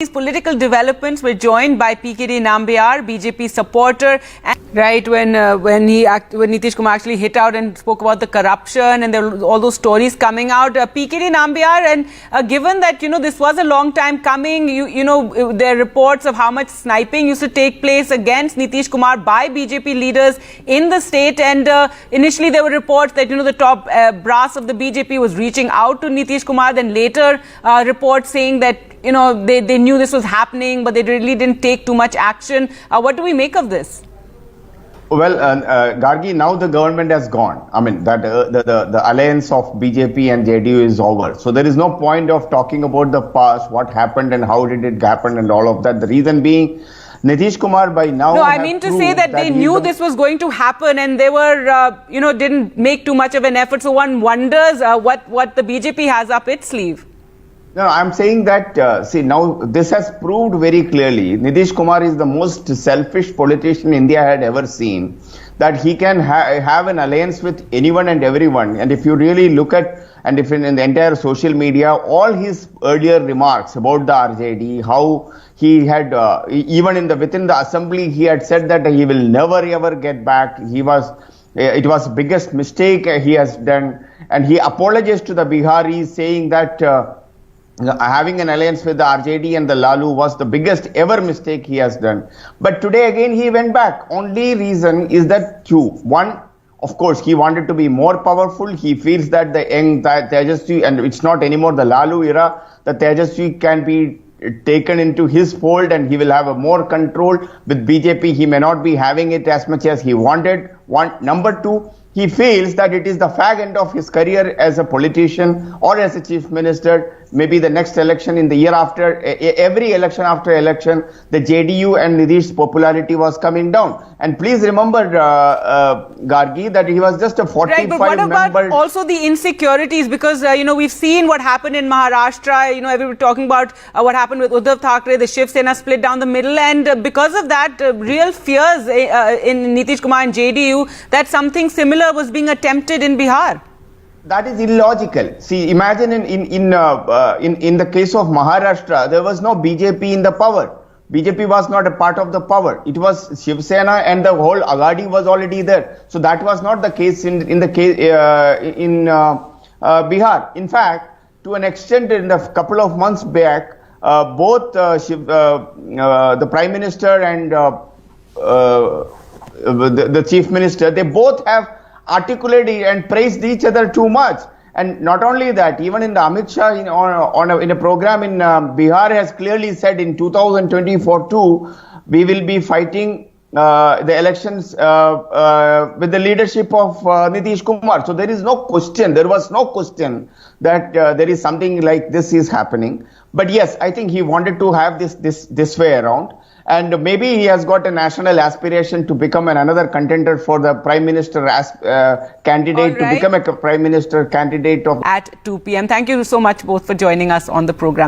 These political developments were joined by PKD Nambiar, BJP supporter, and right when Nitish Kumar actually hit out and spoke about the corruption and there were all those stories coming out. PKD Nambiar, and given that this was a long time coming, there are reports of how much sniping used to take place against Nitish Kumar by BJP leaders in the state, and initially there were reports that the top brass of the BJP was reaching out to Nitish Kumar. Then later reports saying that they knew this was happening, but they really didn't take too much action. What do we make of this? Well, Gargi, now the government has gone. I mean, that the alliance of BJP and JDU is over. So there is no point of talking about the past, what happened and how did it happen and all of that. The reason being, Nitish Kumar by now... No, I mean to say that they knew this was going to happen and they were, didn't make too much of an effort. So one wonders what the BJP has up its sleeve. No, I'm saying that, see, now this has proved very clearly, Nitish Kumar is the most selfish politician India had ever seen, that he can have an alliance with anyone and everyone. And if you really look at, and if in the entire social media, all his earlier remarks about the RJD, how he had, even within the assembly, he had said that he will never ever get back. It was the biggest mistake he has done. And he apologized to the Biharis, saying that having an alliance with the RJD and the Lalu was the biggest ever mistake he has done. But today again he went back. Only reason is that two. One, of course, he wanted to be more powerful. He feels that the young Tejashwi, and it's not anymore the Lalu era, the Tejashwi can be taken into his fold and he will have a more control. With BJP, he may not be having it as much as he wanted. One. Number two, he feels that it is the fag end of his career as a politician or as a chief minister. Maybe the next election, in the year after, every election after election, the JDU and Nitish's popularity was coming down. And please remember, Gargi, that he was just a 45 Right, but what about also the insecurities? Because, we've seen what happened in Maharashtra. Everybody talking about what happened with Uddhav Thackeray, the Shiv Sena split down the middle. And because of that, real fears in Nitish Kumar and JDU that something similar was being attempted in Bihar. That is illogical. See, imagine in the case of Maharashtra, there was no BJP in the power. BJP was not a part of the power. It was Shiv Sena and the whole Agadi was already there. So that was not the case in Bihar. In fact, to an extent, in a couple of months back, both the Prime Minister and the Chief Minister, they both have articulated and praised each other too much. And not only that, even in the Amit Shah in a program in Bihar has clearly said in 2024 too, we will be fighting the elections with the leadership of Nitish Kumar. So there is no question, there was no question that there is something like this is happening. But yes, I think he wanted to have this way around. And maybe he has got a national aspiration to become another contender for the Prime Minister candidate, to become a Prime Minister candidate of... At 2 p.m. Thank you so much both for joining us on the program.